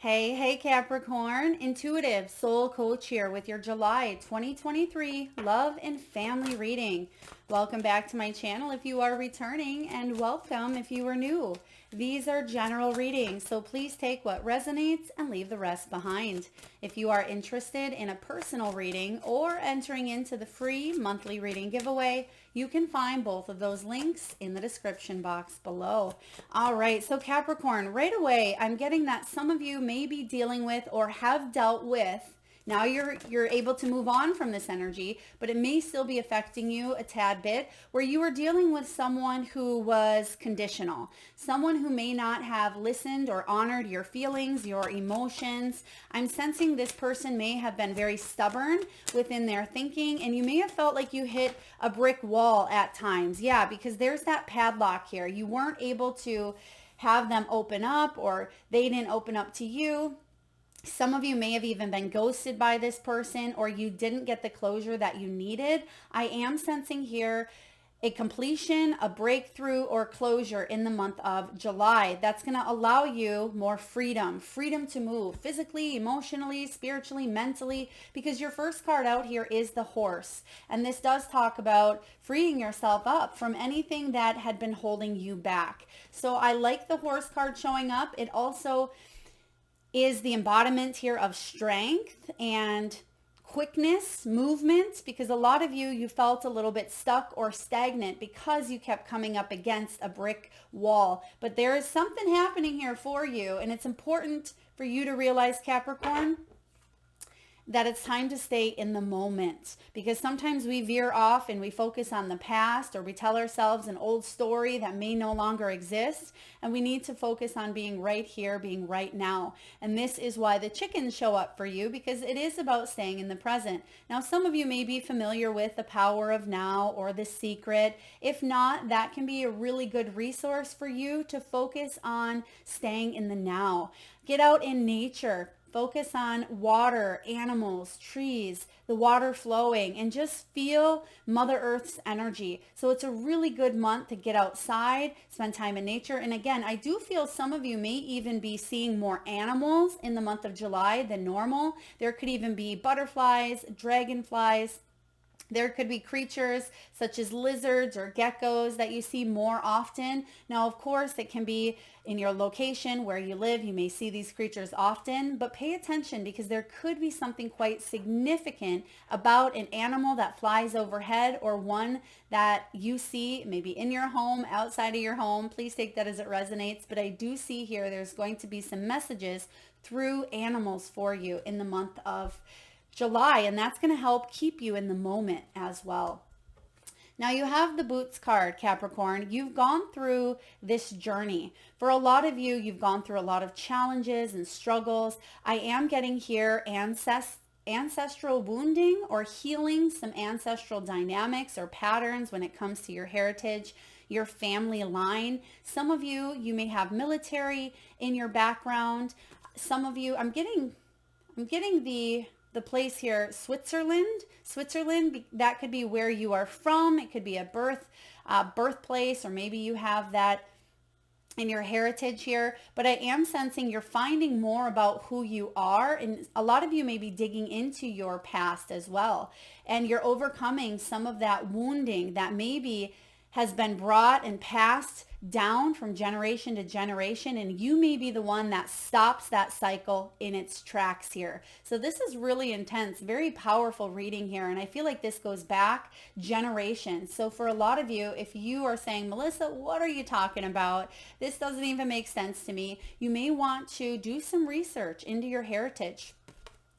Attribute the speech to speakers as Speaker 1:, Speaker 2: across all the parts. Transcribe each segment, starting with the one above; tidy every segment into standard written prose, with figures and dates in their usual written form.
Speaker 1: Hey Capricorn, intuitive soul coach here with your July 2023 love and family reading. Welcome back to my channel if you are returning, and welcome if you are new. These are general readings, so please take what resonates and leave the rest behind. If you are interested in a personal reading or entering into the free monthly reading giveaway, you can find both of those links in the description box below. All right, so Capricorn, right away, I'm getting that some of you may be dealing with or have dealt with. Now you're able to move on from this energy, but it may still be affecting you a tad bit, where you are dealing with someone who was conditional, someone who may not have listened or honored your feelings, your emotions. I'm sensing this person may have been very stubborn within their thinking, and you may have felt like you hit a brick wall at times. Yeah, because there's that padlock here. You weren't able to have them open up, or they didn't open up to you. Some of you may have even been ghosted by this person, or you didn't get the closure that you needed. I am sensing here a completion, a breakthrough, or closure in the month of July. That's going to allow you more freedom to move physically, emotionally, spiritually, mentally, because your first card out here is the horse. And this does talk about freeing yourself up from anything that had been holding you back. So I like the horse card showing up. It also is the embodiment here of strength and quickness, movement, because a lot of you felt a little bit stuck or stagnant because you kept coming up against a brick wall. But there is something happening here for you, and it's important for you to realize, Capricorn, that it's time to stay in the moment, because sometimes we veer off and we focus on the past, or we tell ourselves an old story that may no longer exist, and we need to focus on being right here, being right now. And this is why the chickens show up for you, because it is about staying in the present. Now, some of you may be familiar with the power of now or The Secret. If not, that can be a really good resource for you to focus on staying in the now. Get out in nature. Focus on water, animals, trees, the water flowing, and just feel Mother Earth's energy. So it's a really good month to get outside, spend time in nature. And again, I do feel some of you may even be seeing more animals in the month of July than normal. There could even be butterflies, dragonflies. There could be creatures such as lizards or geckos that you see more often. Now, of course, it can be in your location where you live. You may see these creatures often, but pay attention, because there could be something quite significant about an animal that flies overhead, or one that you see maybe in your home, outside of your home. Please take that as it resonates. But I do see here there's going to be some messages through animals for you in the month of July, and that's going to help keep you in the moment as well. Now you have the Boots card, Capricorn. You've gone through this journey. For a lot of you, you've gone through a lot of challenges and struggles. I am getting here ancestral wounding, or healing some ancestral dynamics or patterns when it comes to your heritage, your family line. Some of you may have military in your background. Some of you, I'm getting the place here, Switzerland, that could be where you are from. It could be a birthplace, or maybe you have that in your heritage here. But I am sensing you're finding more about who you are, and a lot of you may be digging into your past as well, and you're overcoming some of that wounding that maybe has been brought and passed down from generation to generation, and you may be the one that stops that cycle in its tracks here. So this is really intense, very powerful reading here, and I feel like this goes back generations. So for a lot of you, if you are saying, Melissa, what are you talking about? This doesn't even make sense to me. You may want to do some research into your heritage.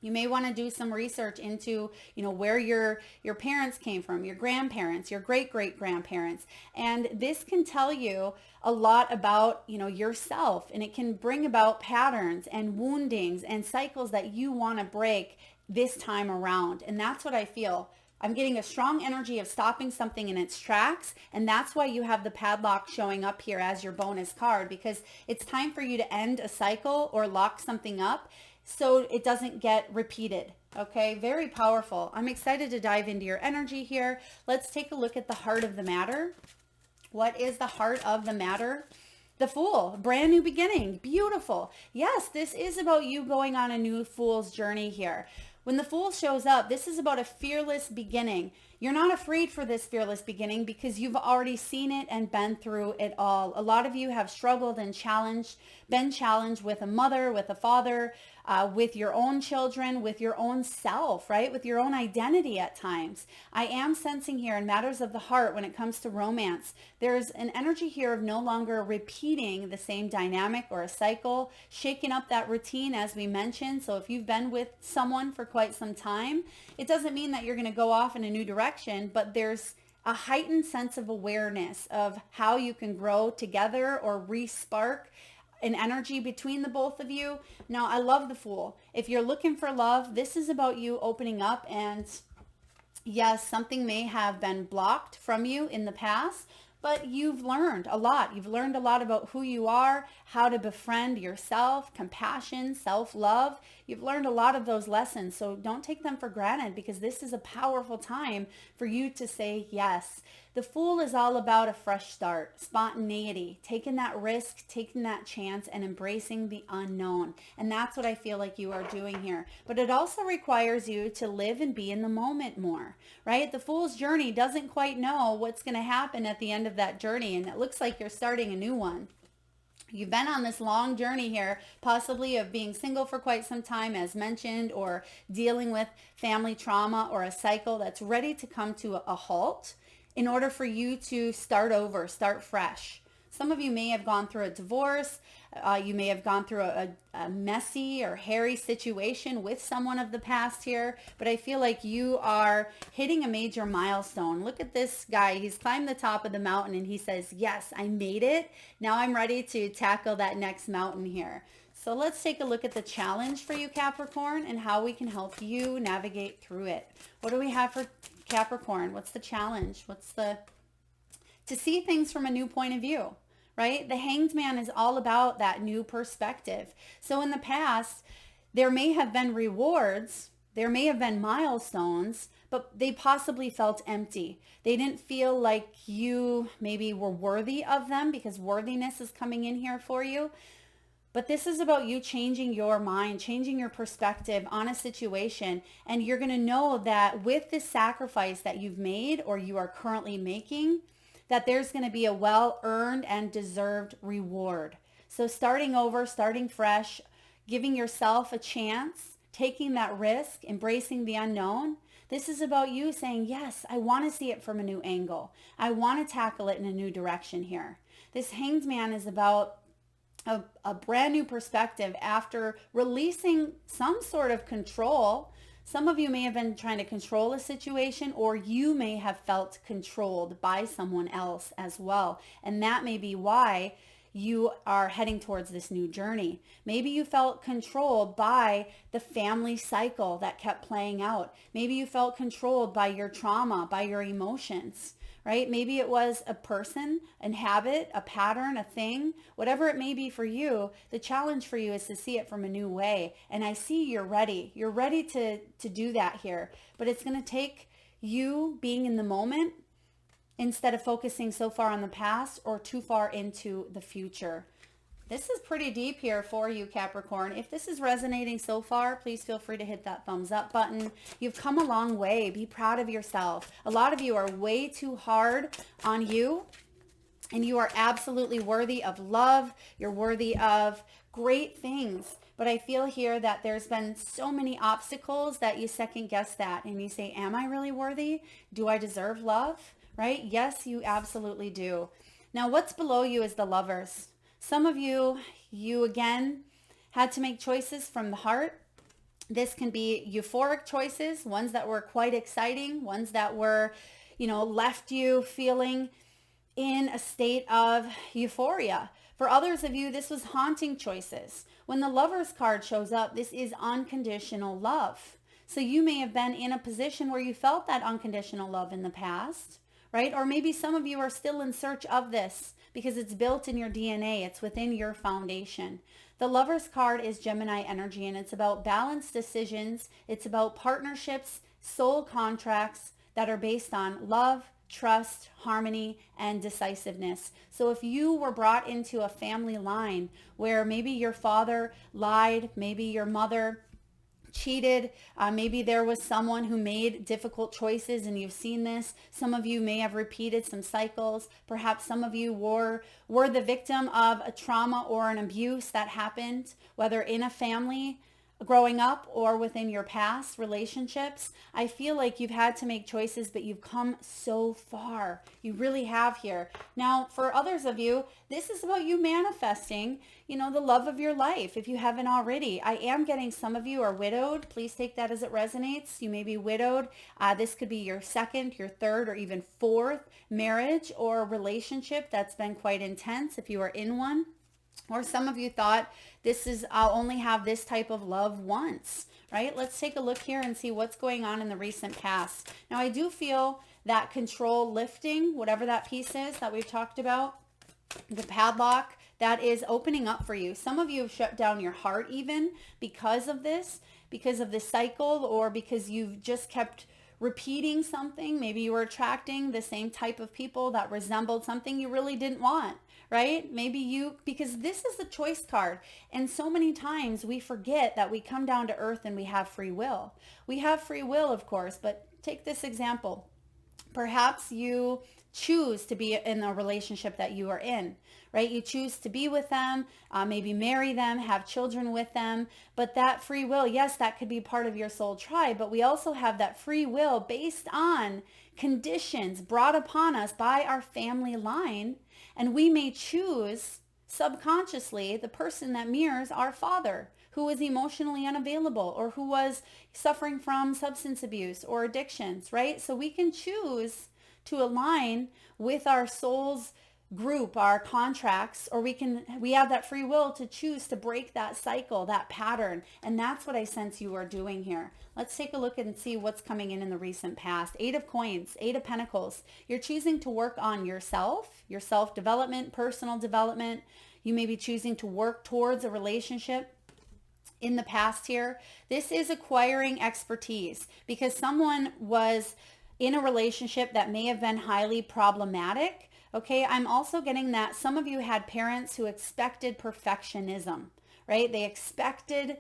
Speaker 1: You may want to do some research into, where your parents came from, your grandparents, your great-great-grandparents. And this can tell you a lot about, yourself, and it can bring about patterns and woundings and cycles that you want to break this time around. And that's what I feel. I'm getting a strong energy of stopping something in its tracks, and that's why you have the padlock showing up here as your bonus card, because it's time for you to end a cycle or lock something up so it doesn't get repeated. Okay, very powerful. I'm excited to dive into your energy here. Let's take a look at the heart of the matter. What is the heart of the matter? The Fool, brand new beginning. Beautiful. Yes, this is about you going on a new Fool's journey here. When the Fool shows up, this is about a fearless beginning. You're not afraid for this fearless beginning because you've already seen it and been through it all. A lot of you have struggled and been challenged with a mother, with a father, with your own children, with your own self, right? With your own identity at times. I am sensing here in matters of the heart when it comes to romance, there's an energy here of no longer repeating the same dynamic or a cycle, shaking up that routine as we mentioned. So if you've been with someone for quite some time, it doesn't mean that you're going to go off in a new direction, but there's a heightened sense of awareness of how you can grow together or re-spark an energy between the both of you. Now, I love the Fool. If you're looking for love, this is about you opening up, and yes, something may have been blocked from you in the past, but you've learned a lot. You've learned a lot about who you are, how to befriend yourself, compassion, self-love. You've learned a lot of those lessons, so don't take them for granted because this is a powerful time for you to say yes. The Fool is all about a fresh start, spontaneity, taking that risk, taking that chance, and embracing the unknown. And that's what I feel like you are doing here. But it also requires you to live and be in the moment more, right? The Fool's journey doesn't quite know what's going to happen at the end of that journey, and it looks like you're starting a new one. You've been on this long journey here, possibly of being single for quite some time, as mentioned, or dealing with family trauma or a cycle that's ready to come to a halt in order for you to start over, start fresh. Some of you may have gone through a divorce. You may have gone through a messy or hairy situation with someone of the past here, but I feel like you are hitting a major milestone. Look at this guy. He's climbed the top of the mountain and he says, yes, I made it. Now I'm ready to tackle that next mountain here. So let's take a look at the challenge for you, Capricorn, and how we can help you navigate through it. What do we have for Capricorn? What's the challenge? To see things from a new point of view, right? The Hanged Man is all about that new perspective. So in the past, there may have been rewards, there may have been milestones, but they possibly felt empty. They didn't feel like you maybe were worthy of them because worthiness is coming in here for you. But this is about you changing your mind, changing your perspective on a situation. And you're going to know that with this sacrifice that you've made or you are currently making, that there's going to be a well-earned and deserved reward. So starting over, starting fresh, giving yourself a chance, taking that risk, embracing the unknown. This is about you saying, yes, I want to see it from a new angle. I want to tackle it in a new direction here. This Hanged Man is about a brand new perspective after releasing some sort of control. Some of you may have been trying to control a situation, or you may have felt controlled by someone else as well. And that may be why you are heading towards this new journey. Maybe you felt controlled by the family cycle that kept playing out. Maybe you felt controlled by your trauma, by your emotions, right? Maybe it was a person, a habit, a pattern, a thing, whatever it may be for you. The challenge for you is to see it from a new way. And I see you're ready. You're ready to do that here. But it's going to take you being in the moment instead of focusing so far on the past or too far into the future. This is pretty deep here for you, Capricorn. If this is resonating so far, please feel free to hit that thumbs up button. You've come a long way. Be proud of yourself. A lot of you are way too hard on you, and you are absolutely worthy of love. You're worthy of great things. But I feel here that there's been so many obstacles that you second guess that, and you say, am I really worthy? Do I deserve love? Right? Yes, you absolutely do. Now, what's below you is the Lovers. Some of you again had to make choices from the heart. This can be euphoric choices, ones that were quite exciting, ones that were, left you feeling in a state of euphoria. For others of you, this was haunting choices. When the Lovers card shows up, this is unconditional love. So you may have been in a position where you felt that unconditional love in the past, right? Or maybe some of you are still in search of this because it's built in your DNA. It's within your foundation. The Lovers card is Gemini energy, and it's about balanced decisions. It's about partnerships, soul contracts that are based on love, trust, harmony, and decisiveness. So if you were brought into a family line where maybe your father lied, maybe your mother cheated, maybe there was someone who made difficult choices and you've seen this. Some of you may have repeated some cycles. Perhaps some of you were the victim of a trauma or an abuse that happened, whether in a family growing up or within your past relationships. I feel like you've had to make choices, but you've come so far. You really have here. Now, for others of you, this is about you manifesting, the love of your life. If you haven't already, I am getting some of you are widowed. Please take that as it resonates. You may be widowed. This could be your second, your third, or even fourth marriage or relationship that's been quite intense if you are in one. Or some of you thought I'll only have this type of love once, right? Let's take a look here and see what's going on in the recent past. Now, I do feel that control lifting, whatever that piece is that we've talked about, the padlock, that is opening up for you. Some of you have shut down your heart even because of this cycle, or because you've just kept repeating something. Maybe you were attracting the same type of people that resembled something you really didn't want, right? Because this is a choice card. And so many times we forget that we come down to earth and we have free will. We have free will, of course, but take this example. Perhaps you choose to be in a relationship that you are in, right? You choose to be with them, maybe marry them, have children with them. But that free will, yes, that could be part of your soul tribe, but we also have that free will based on conditions brought upon us by our family line. And we may choose subconsciously the person that mirrors our father, who was emotionally unavailable or who was suffering from substance abuse or addictions, right? So we can choose to align with our soul's group, our contracts, or we have that free will to choose to break that cycle, that pattern. And that's what I sense you are doing here. Let's take a look and see what's coming in the recent past. 8 of Coins, 8 of Pentacles. You're choosing to work on yourself, your self-development, personal development. You may be choosing to work towards a relationship. In the past here, this is acquiring expertise because someone was in a relationship that may have been highly problematic. Okay, I'm also getting that some of you had parents who expected perfectionism, right? They expected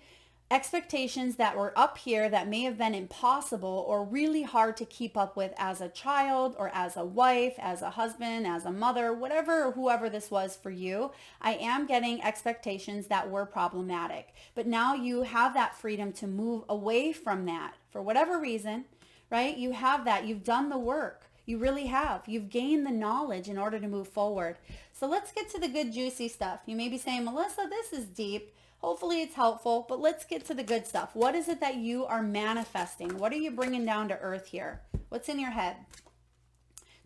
Speaker 1: expectations that were up here that may have been impossible or really hard to keep up with as a child or as a wife, as a husband, as a mother, whatever, whoever this was for you. I am getting expectations that were problematic, but now you have that freedom to move away from that for whatever reason, right? You have that. You've done the work. You really have. You've gained the knowledge in order to move forward. So let's get to the good juicy stuff. You may be saying, Melissa, this is deep. Hopefully it's helpful, but let's get to the good stuff. What is it that you are manifesting? What are you bringing down to earth here? What's in your head?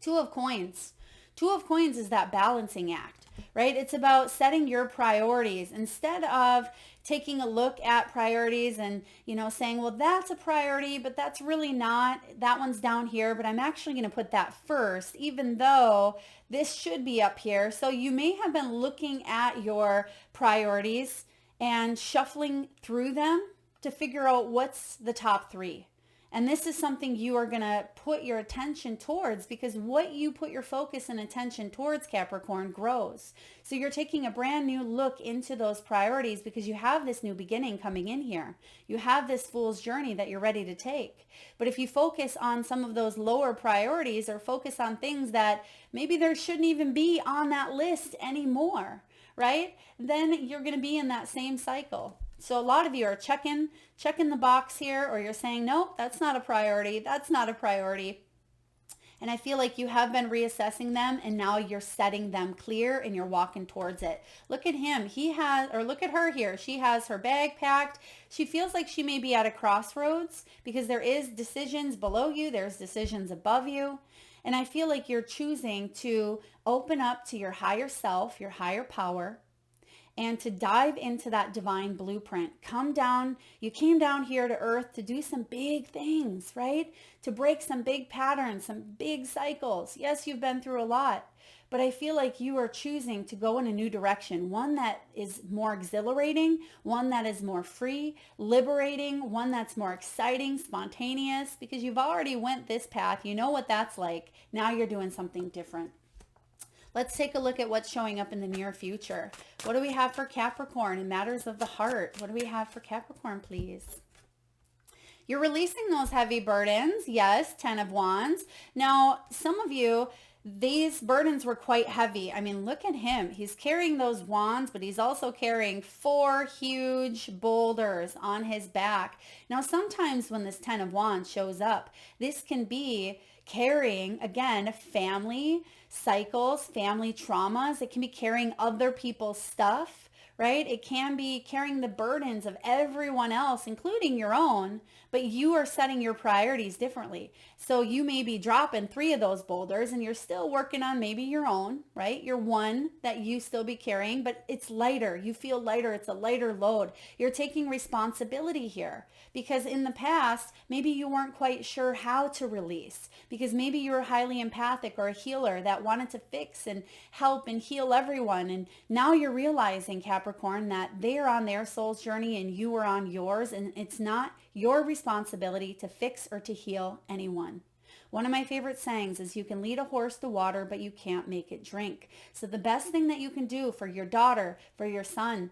Speaker 1: 2 of Coins. 2 of Coins is that balancing act, right? It's about setting your priorities instead of taking a look at priorities and, saying, well, that's a priority, but that's really not. That one's down here, but I'm actually going to put that first, even though this should be up here. So you may have been looking at your priorities and shuffling through them to figure out what's the top 3. And this is something you are going to put your attention towards, because what you put your focus and attention towards, Capricorn, grows. So you're taking a brand new look into those priorities because you have this new beginning coming in here. You have this fool's journey that you're ready to take. But if you focus on some of those lower priorities or focus on things that maybe there shouldn't even be on that list anymore, right? Then you're going to be in that same cycle. So a lot of you are checking the box here, or you're saying, nope, that's not a priority. That's not a priority. And I feel like you have been reassessing them, and now you're setting them clear and you're walking towards it. Look at him. Look at her here. She has her bag packed. She feels like she may be at a crossroads because there is decisions below you. There's decisions above you. And I feel like you're choosing to open up to your higher self, your higher power, and to dive into that divine blueprint. You came down here to earth to do some big things, right? To break some big patterns, some big cycles. Yes, you've been through a lot, but I feel like you are choosing to go in a new direction, one that is more exhilarating, one that is more free, liberating, one that's more exciting, spontaneous, because you've already went this path. You know what that's like. Now you're doing something different. Let's take a look at what's showing up in the near future. What do we have for Capricorn in matters of the heart? What do we have for Capricorn, please? You're releasing those heavy burdens. Yes, 10 of Wands. Now, some of you, these burdens were quite heavy. I mean, look at him. He's carrying those wands, but he's also carrying 4 huge boulders on his back. Now, sometimes when this 10 of Wands shows up, this can be carrying, again, family cycles, family traumas. It can be carrying other people's stuff, right? It can be carrying the burdens of everyone else, including your own, but you are setting your priorities differently. So you may be dropping 3 of those boulders and you're still working on maybe your own, right? Your one that you still be carrying, but it's lighter. You feel lighter. It's a lighter load. You're taking responsibility here because in the past, maybe you weren't quite sure how to release because maybe you were highly empathic or a healer that wanted to fix and help and heal everyone. And now you're realizing, Capricorn, that they are on their soul's journey and you are on yours, and it's not your responsibility to fix or to heal anyone. One of my favorite sayings is you can lead a horse to water, but you can't make it drink. So the best thing that you can do for your daughter, for your son,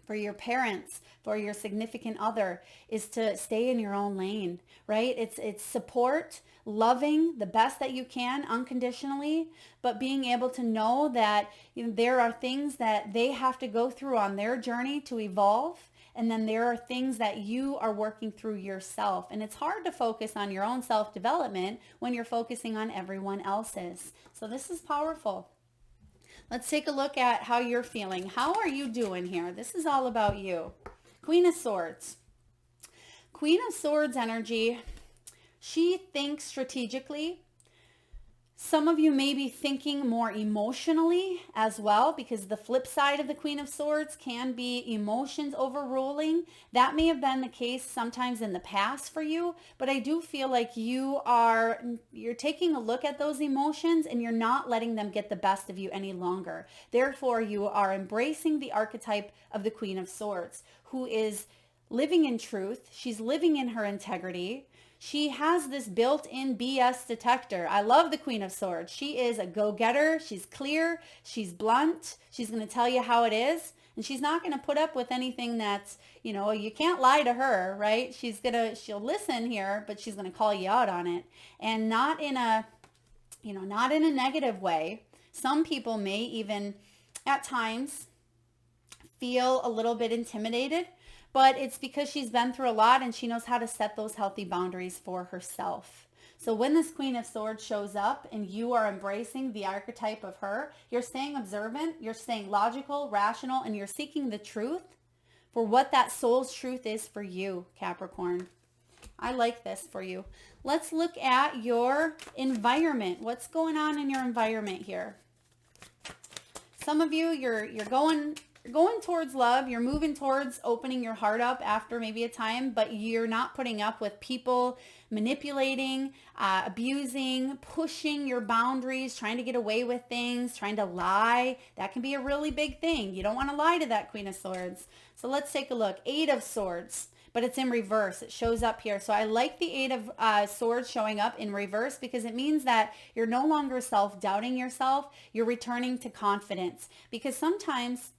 Speaker 1: for your parents, for your significant other is to stay in your own lane, right? It's support, loving the best that you can unconditionally, but being able to know that there are things that they have to go through on their journey to evolve. And then there are things that you are working through yourself. And it's hard to focus on your own self-development when you're focusing on everyone else's. So this is powerful. Let's take a look at how you're feeling. How are you doing here? This is all about you. Queen of Swords. Queen of Swords energy. She thinks strategically. Some of you may be thinking more emotionally as well, because the flip side of the Queen of Swords can be emotions overruling. That may have been the case sometimes in the past for you, but I do feel like you're taking a look at those emotions and you're not letting them get the best of you any longer. Therefore, you are embracing the archetype of the Queen of Swords, who is living in truth. She's living in her integrity. She has this built-in BS detector. I love the Queen of Swords. She is a go-getter. She's clear. She's blunt. She's going to tell you how it is. And she's not going to put up with anything that's, you can't lie to her, right? She'll listen here, but she's going to call you out on it. And not in a negative way. Some people may even at times feel a little bit intimidated, but it's because she's been through a lot and she knows how to set those healthy boundaries for herself. So when this Queen of Swords shows up and you are embracing the archetype of her, you're staying observant, you're staying logical, rational, and you're seeking the truth for what that soul's truth is for you, Capricorn. I like this for you. Let's look at your environment. What's going on in your environment here? Some of you, you're going towards love. You're moving towards opening your heart up after maybe a time, but you're not putting up with people manipulating, abusing, pushing your boundaries, trying to get away with things, trying to lie. That can be a really big thing. You don't want to lie to that Queen of Swords. So let's take a look. 8 of Swords, but it's in reverse. It shows up here. So I like the 8 of Swords showing up in reverse because it means that you're no longer self-doubting yourself. You're returning to confidence, because sometimes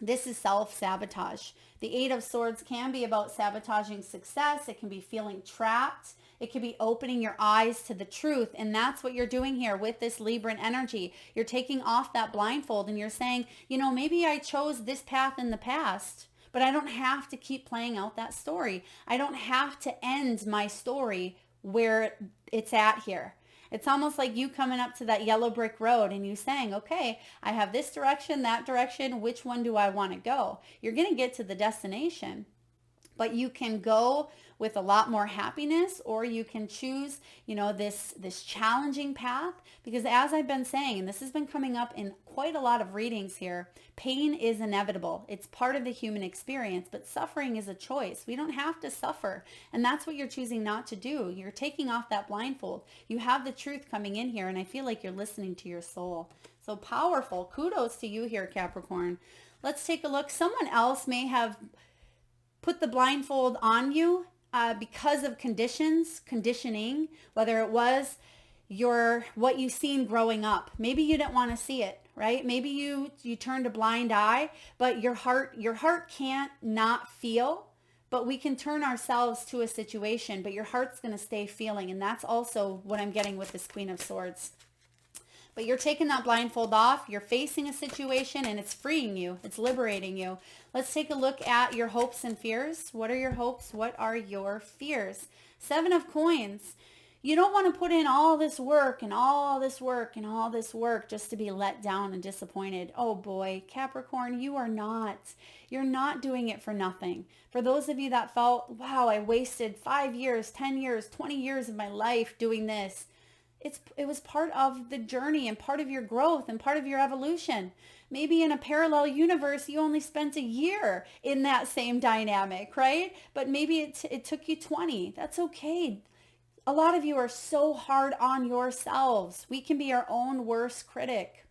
Speaker 1: this is self-sabotage. The 8 of Swords can be about sabotaging success. It can be feeling trapped. It can be opening your eyes to the truth. And that's what you're doing here with this Libran energy. You're taking off that blindfold and you're saying, maybe I chose this path in the past, but I don't have to keep playing out that story. I don't have to end my story where it's at here. It's almost like you coming up to that yellow brick road and you saying, okay, I have this direction, that direction. Which one do I want to go? You're going to get to the destination, But you can go with a lot more happiness, or you can choose, this challenging path, because as I've been saying, and this has been coming up in quite a lot of readings here, pain is inevitable. It's part of the human experience, but suffering is a choice. We don't have to suffer. And that's what you're choosing not to do. You're taking off that blindfold. You have the truth coming in here, and I feel like you're listening to your soul. So powerful. Kudos to you here, Capricorn. Let's take a look. Someone else may have put the blindfold on you because of conditioning, whether it was what you've seen growing up. Maybe you didn't want to see it, right? Maybe you turned a blind eye, but your heart can't not feel. But we can turn ourselves to a situation, but your heart's going to stay feeling. And that's also what I'm getting with this Queen of Swords. But you're taking that blindfold off, you're facing a situation, and it's freeing you. It's liberating you. Let's take a look at your hopes and fears. What are your hopes? What are your fears? 7 of Coins. You don't want to put in all this work and all this work and all this work just to be let down and disappointed. Oh boy, Capricorn, you are not. You're not doing it for nothing. For those of you that felt, wow, I wasted 5 years, 10 years, 20 years of my life doing this. It was part of the journey and part of your growth and part of your evolution. Maybe in a parallel universe, you only spent a year in that same dynamic, right? But maybe it took you 20. That's okay. A lot of you are so hard on yourselves. We can be our own worst critic.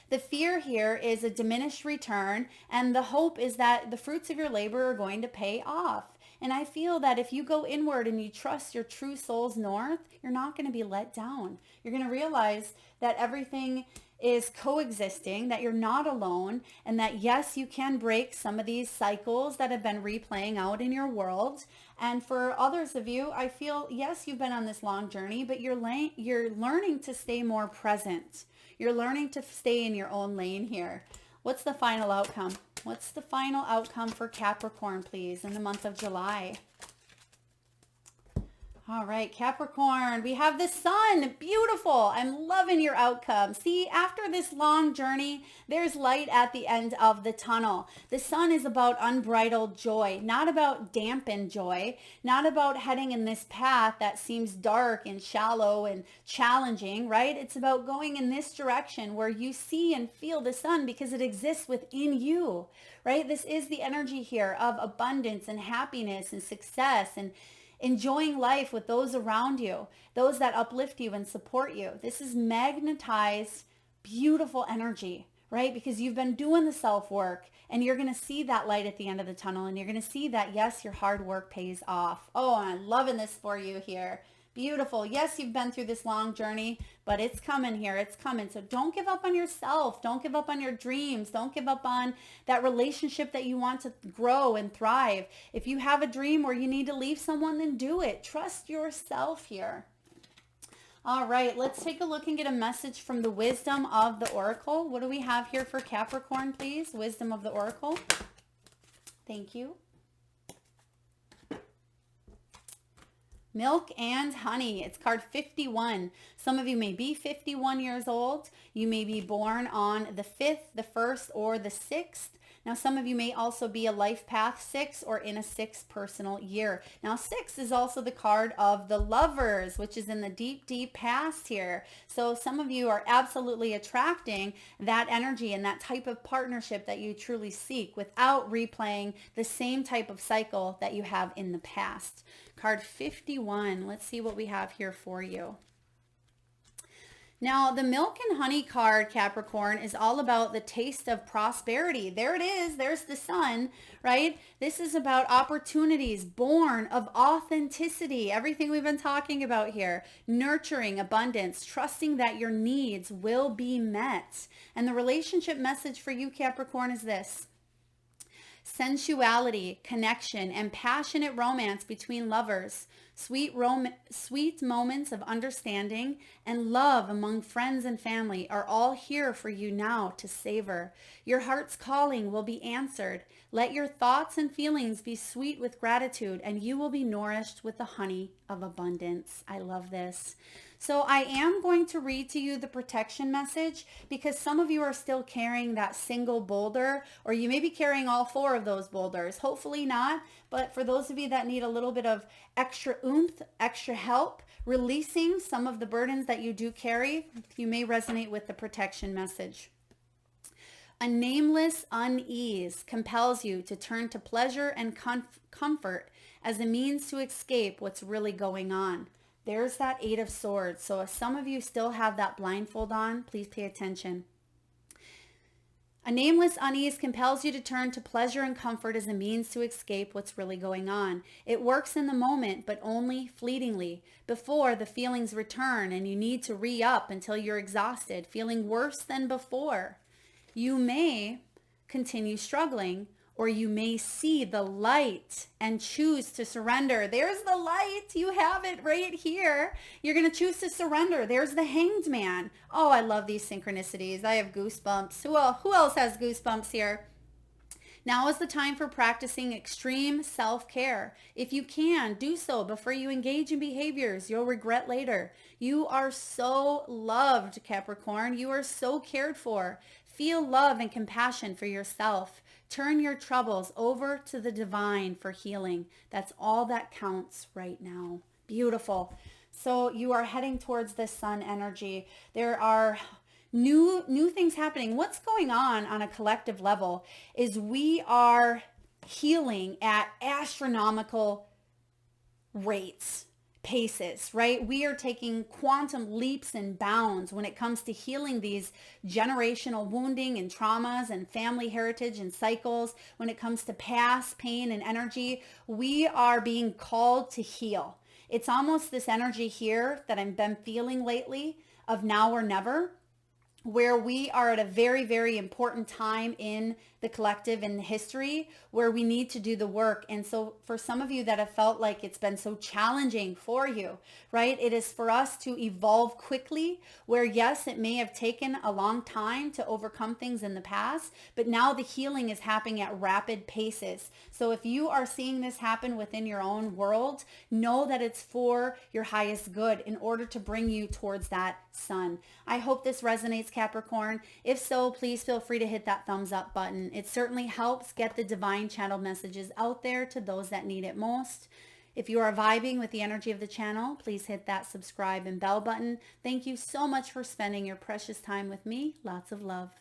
Speaker 1: The fear here is a diminished return, and the hope is that the fruits of your labor are going to pay off. And I feel that if you go inward and you trust your true soul's north, you're not going to be let down. You're going to realize that everything is coexisting, that you're not alone, and that yes, you can break some of these cycles that have been replaying out in your world. And for others of you, I feel, yes, you've been on this long journey, but you're learning to stay more present. You're learning to stay in your own lane here. What's the final outcome? What's the final outcome for Capricorn, please, in the month of July? All right, Capricorn, we have the sun. Beautiful. I'm loving your outcome. See, after this long journey, there's light at the end of the tunnel. The sun is about unbridled joy, not about dampened joy, not about heading in this path that seems dark and shallow and challenging, right? It's about going in this direction where you see and feel the sun because it exists within you, right? This is the energy here of abundance and happiness and success and enjoying life with those around you, those that uplift you and support you. This is magnetized, beautiful energy, right? Because you've been doing the self-work and you're going to see that light at the end of the tunnel, and you're going to see that, yes, your hard work pays off. Oh, and I'm loving this for you here. Beautiful. Yes, you've been through this long journey, but it's coming here. It's coming. So don't give up on yourself. Don't give up on your dreams. Don't give up on that relationship that you want to grow and thrive. If you have a dream where you need to leave someone, then do it. Trust yourself here. All right, let's take a look and get a message from the wisdom of the Oracle. What do we have here for Capricorn, please? Wisdom of the Oracle. Thank you. Milk and honey. It's card 51. Some of you may be 51 years old. You may be born on the 5th, the 1st, or the 6th. Now, some of you may also be a life path 6 or in a 6th personal year. Now, 6 is also the card of the Lovers, which is in the deep, deep past here. So some of you are absolutely attracting that energy and that type of partnership that you truly seek without replaying the same type of cycle that you have in the past. Card 51. Let's see what we have here for you. Now, the milk and honey card, Capricorn, is all about the taste of prosperity. There it is. There's the sun, right? This is about opportunities born of authenticity. Everything we've been talking about here. Nurturing, abundance, trusting that your needs will be met. And the relationship message for you, Capricorn, is this. Sensuality, connection, and passionate romance between lovers, sweet moments of understanding, and love among friends and family are all here for you now to savor. Your heart's calling will be answered. Let your thoughts and feelings be sweet with gratitude, and you will be nourished with the honey of abundance. I love this. So I am going to read to you the protection message because some of you are still carrying that single boulder, or you may be carrying all 4 of those boulders. Hopefully not, but for those of you that need a little bit of extra oomph, extra help, releasing some of the burdens that you do carry, you may resonate with the protection message. A nameless unease compels you to turn to pleasure and comfort as a means to escape what's really going on. There's that 8 of Swords. So if some of you still have that blindfold on, please pay attention. A nameless unease compels you to turn to pleasure and comfort as a means to escape what's really going on. It works in the moment, but only fleetingly, before the feelings return and you need to re-up until you're exhausted, feeling worse than before. You may continue struggling, or you may see the light and choose to surrender. There's the light. You have it right here. You're going to choose to surrender. There's the Hanged Man. Oh, I love these synchronicities. I have goosebumps. Who else has goosebumps here? Now is the time for practicing extreme self-care. If you can, do so before you engage in behaviors you'll regret later. You are so loved, Capricorn. You are so cared for. Feel love and compassion for yourself. Turn your troubles over to the divine for healing. That's all that counts right now. Beautiful. So you are heading towards this sun energy. There are new things happening. What's going on a collective level is we are healing at astronomical rates. Paces, right? We are taking quantum leaps and bounds when it comes to healing these generational wounding and traumas and family heritage and cycles. When it comes to past pain and energy, we are being called to heal. It's almost this energy here that I've been feeling lately of now or never, where we are at a very, very important time in the collective in history where we need to do the work. And so for some of you that have felt like it's been so challenging for you, right? It is for us to evolve quickly where yes, it may have taken a long time to overcome things in the past, but now the healing is happening at rapid paces. So if you are seeing this happen within your own world, know that it's for your highest good in order to bring you towards that sun. I hope this resonates, Capricorn. If so, please feel free to hit that thumbs up button. It certainly helps get the divine channel messages out there to those that need it most. If you are vibing with the energy of the channel, please hit that subscribe and bell button. Thank you so much for spending your precious time with me. Lots of love.